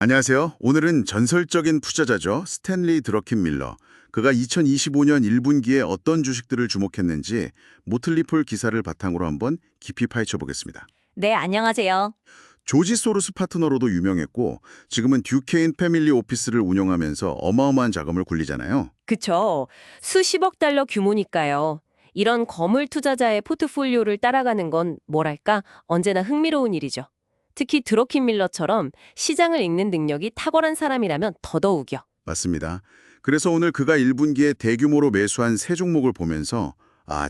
안녕하세요. 오늘은 전설적인 투자자죠. 스탠리 드러킨 밀러. 그가 2025년 1분기에 어떤 주식들을 주목했는지 모틀리 폴 기사를 바탕으로 한번 깊이 파헤쳐 보겠습니다. 네, 안녕하세요. 조지 소로스 파트너로도 유명했고 지금은 듀케인 패밀리 오피스를 운영하면서 어마어마한 자금을 굴리잖아요. 그쵸. 수십억 달러 규모니까요. 이런 거물 투자자의 포트폴리오를 따라가는 건 뭐랄까 언제나 흥미로운 일이죠. 특히 드러킨 밀러처럼 시장을 읽는 능력이 탁월한 사람이라면 더더욱이요. 맞습니다. 그래서 오늘 그가 1분기에 대규모로 매수한 세 종목을 보면서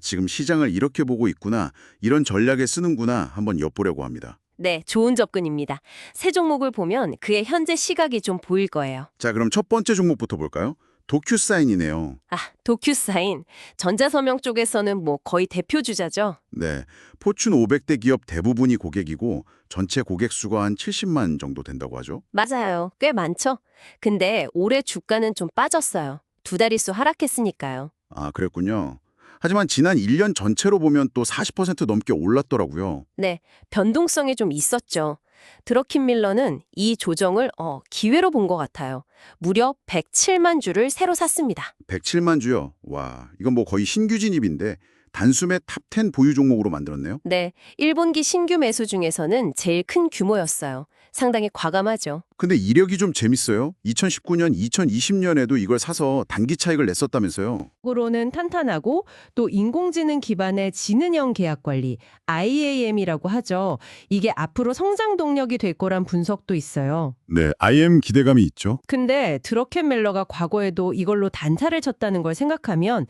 지금 시장을 이렇게 보고 있구나, 이런 전략에 쓰는구나 한번 엿보려고 합니다. 네, 좋은 접근입니다. 세 종목을 보면 그의 현재 시각이 좀 보일 거예요. 자, 그럼 첫 번째 종목부터 볼까요? 도큐사인이네요. 도큐사인. 전자서명 쪽에서는 뭐 거의 대표 주자죠. 네, 포춘 500대 기업 대부분이 고객이고 전체 고객 수가 한 70만 정도 된다고 하죠. 맞아요. 꽤 많죠. 근데 올해 주가는 좀 빠졌어요. 두 자릿수 하락했으니까요. 그랬군요. 하지만 지난 1년 전체로 보면 또 40% 넘게 올랐더라고요. 네, 변동성이 좀 있었죠. 드러킨 밀러는 이 조정을 기회로 본 것 같아요. 무려 107만 주를 새로 샀습니다. 107만 주요. 와, 이건 뭐 거의 신규 진입인데 단숨에 탑10 보유 종목으로 만들었네요. 네, 1분기 신규 매수 중에서는 제일 큰 규모였어요. 상당히 과감하죠. 근데 이력이 좀 재밌어요. 2019년, 2020년에도 이걸 사서 단기 차익을 냈었다면서요. 으로는 탄탄하고 또 인공지능 기반의 지능형 계약 관리, IAM이라고 하죠. 이게 앞으로 성장 동력이 될 거란 분석도 있어요. 네, IM 기대감이 있죠. 근데 드러켄 멜러가 과거에도 이걸로 단타를 쳤다는 걸 생각하면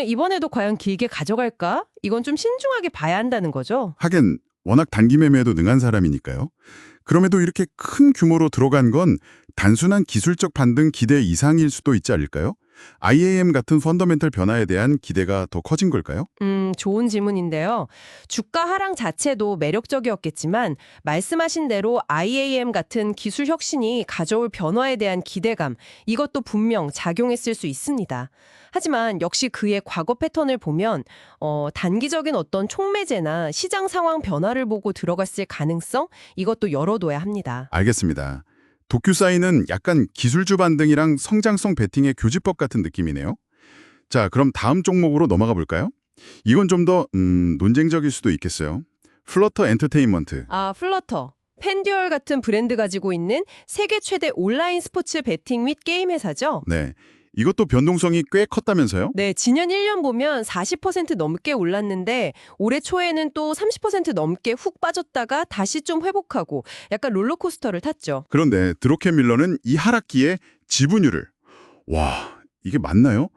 이번에도 과연 길게 가져갈까? 이건 좀 신중하게 봐야 한다는 거죠. 하긴 워낙 단기 매매에도 능한 사람이니까요. 그럼에도 이렇게 큰 규모로 들어간 건 단순한 기술적 반등 기대 이상일 수도 있지 않을까요? IAM 같은 펀더멘털 변화에 대한 기대가 더 커진 걸까요? 좋은 질문인데요. 주가 하락 자체도 매력적이었겠지만 말씀하신 대로 IAM 같은 기술 혁신이 가져올 변화에 대한 기대감, 이것도 분명 작용했을 수 있습니다. 하지만 역시 그의 과거 패턴을 보면 단기적인 어떤 촉매제나 시장 상황 변화를 보고 들어갔을 가능성, 이것도 열어둬야 합니다. 알겠습니다. 도큐사인은 약간 기술주 반등이랑 성장성 베팅의 교집법 같은 느낌이네요. 자, 그럼 다음 종목으로 넘어가 볼까요? 이건 좀 더 논쟁적일 수도 있겠어요. 플러터 엔터테인먼트. 플러터. 팬듀얼 같은 브랜드 가지고 있는 세계 최대 온라인 스포츠 베팅 및 게임 회사죠. 네, 이것도 변동성이 꽤 컸다면서요? 네, 지난 1년 보면 40% 넘게 올랐는데 올해 초에는 또 30% 넘게 훅 빠졌다가 다시 좀 회복하고 약간 롤러코스터를 탔죠. 그런데 드로켄 밀러는 이 하락기에 지분율을 이게 맞나요?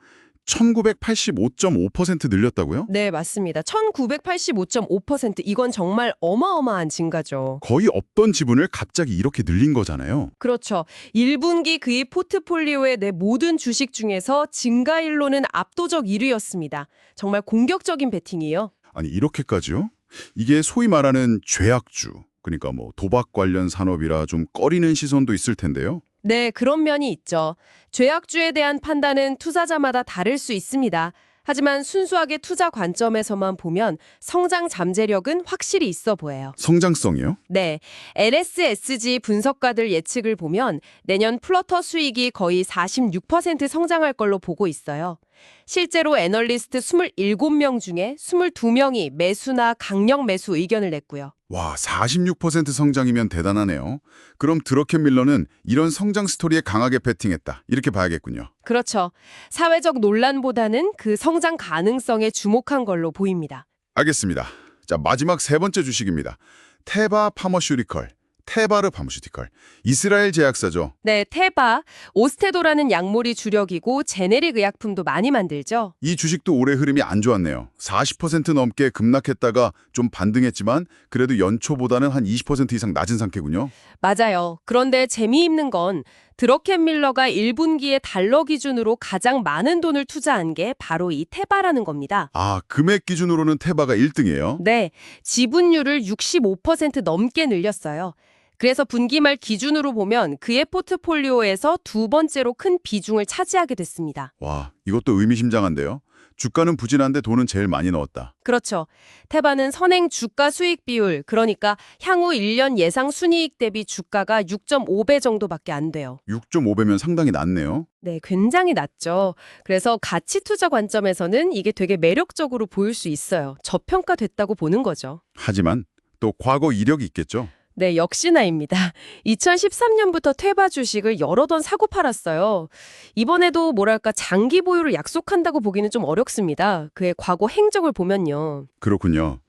1985.5% 늘렸다고요? 네, 맞습니다. 1985.5%. 이건 정말 어마어마한 증가죠. 거의 없던 지분을 갑자기 이렇게 늘린 거잖아요. 그렇죠. 1분기 그의 포트폴리오의 내 모든 주식 중에서 증가율로는 압도적 1위였습니다. 정말 공격적인 베팅이에요. 아니, 이렇게까지요? 이게 소위 말하는 죄악주, 그러니까 뭐 도박 관련 산업이라 좀 꺼리는 시선도 있을 텐데요. 네, 그런 면이 있죠. 죄악주에 대한 판단은 투자자마다 다를 수 있습니다. 하지만 순수하게 투자 관점에서만 보면 성장 잠재력은 확실히 있어 보여요. 성장성이요? 네, LSSG 분석가들 예측을 보면 내년 플러터 수익이 거의 46% 성장할 걸로 보고 있어요. 실제로 애널리스트 27명 중에 22명이 매수나 강력 매수 의견을 냈고요. 와, 46% 성장이면 대단하네요. 그럼 드러켄 밀러는 이런 성장 스토리에 강하게 베팅했다, 이렇게 봐야겠군요. 그렇죠. 사회적 논란보다는 그 성장 가능성에 주목한 걸로 보입니다. 알겠습니다. 자, 마지막 세 번째 주식입니다. 테바 파머슈티컬. 테바르 파머슈티컬. 이스라엘 제약사죠. 네, 테바, 오스테도라는 약물이 주력이고 제네릭 의약품도 많이 만들죠. 이 주식도 올해 흐름이 안 좋았네요. 40% 넘게 급락했다가 좀 반등했지만 그래도 연초보다는 한 20% 이상 낮은 상태군요. 맞아요. 그런데 재미있는 건 드러켄 밀러가 1분기에 달러 기준으로 가장 많은 돈을 투자한 게 바로 이 테바라는 겁니다. 금액 기준으로는 테바가 1등이에요. 네, 지분율을 65% 넘게 늘렸어요. 그래서 분기 말 기준으로 보면 그의 포트폴리오에서 두 번째로 큰 비중을 차지하게 됐습니다. 와, 이것도 의미심장한데요. 주가는 부진한데 돈은 제일 많이 넣었다. 그렇죠. 태반은 선행 주가 수익 비율, 그러니까 향후 1년 예상 순이익 대비 주가가 6.5배 정도밖에 안 돼요. 6.5배면 상당히 낮네요. 네, 굉장히 낮죠. 그래서 가치 투자 관점에서는 이게 되게 매력적으로 보일 수 있어요. 저평가됐다고 보는 거죠. 하지만 또 과거 이력이 있겠죠. 네, 역시나입니다. 2013년부터 퇴바 주식을 여러 번 사고 팔았어요. 이번에도 뭐랄까 장기 보유를 약속한다고 보기는 좀 어렵습니다. 그의 과거 행적을 보면요. 그렇군요.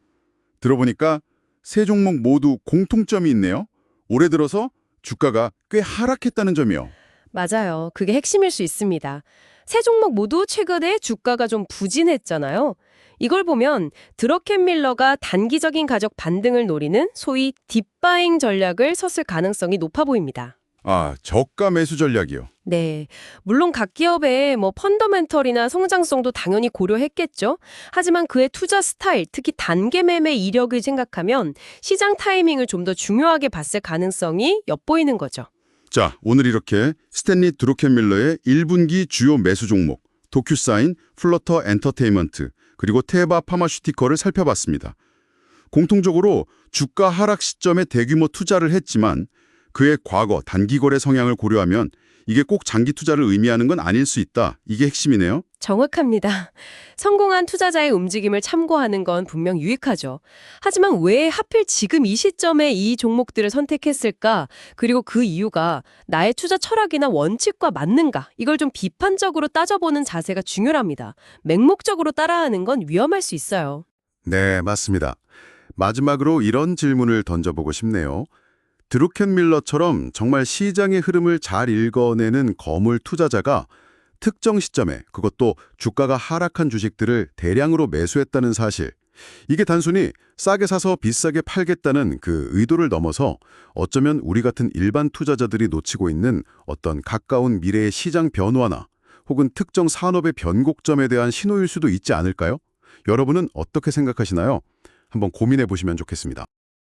들어보니까 세 종목 모두 공통점이 있네요. 올해 들어서 주가가 꽤 하락했다는 점이요. 맞아요. 그게 핵심일 수 있습니다. 세 종목 모두 최근에 주가가 좀 부진했잖아요. 이걸 보면 드러켄밀러가 단기적인 가격 반등을 노리는 소위 딥바잉 전략을 썼을 가능성이 높아 보입니다. 아, 저가 매수 전략이요. 네. 물론 각 기업의 펀더멘털이나 성장성도 당연히 고려했겠죠. 하지만 그의 투자 스타일, 특히 단계 매매 이력을 생각하면 시장 타이밍을 좀 더 중요하게 봤을 가능성이 엿보이는 거죠. 자, 오늘 이렇게 스탠리 드로켄밀러의 1분기 주요 매수 종목, 도큐사인, 플러터 엔터테인먼트, 그리고 테바 파마슈티컬을 살펴봤습니다. 공통적으로 주가 하락 시점에 대규모 투자를 했지만 그의 과거 단기 거래 성향을 고려하면 이게 꼭 장기 투자를 의미하는 건 아닐 수 있다. 이게 핵심이네요. 정확합니다. 성공한 투자자의 움직임을 참고하는 건 분명 유익하죠. 하지만 왜 하필 지금 이 시점에 이 종목들을 선택했을까? 그리고 그 이유가 나의 투자 철학이나 원칙과 맞는가? 이걸 좀 비판적으로 따져보는 자세가 중요합니다. 맹목적으로 따라하는 건 위험할 수 있어요. 네, 맞습니다. 마지막으로 이런 질문을 던져보고 싶네요. 드루켄밀러처럼 정말 시장의 흐름을 잘 읽어내는 거물 투자자가 특정 시점에 그것도 주가가 하락한 주식들을 대량으로 매수했다는 사실, 이게 단순히 싸게 사서 비싸게 팔겠다는 그 의도를 넘어서 어쩌면 우리 같은 일반 투자자들이 놓치고 있는 어떤 가까운 미래의 시장 변화나 혹은 특정 산업의 변곡점에 대한 신호일 수도 있지 않을까요? 여러분은 어떻게 생각하시나요? 한번 고민해 보시면 좋겠습니다.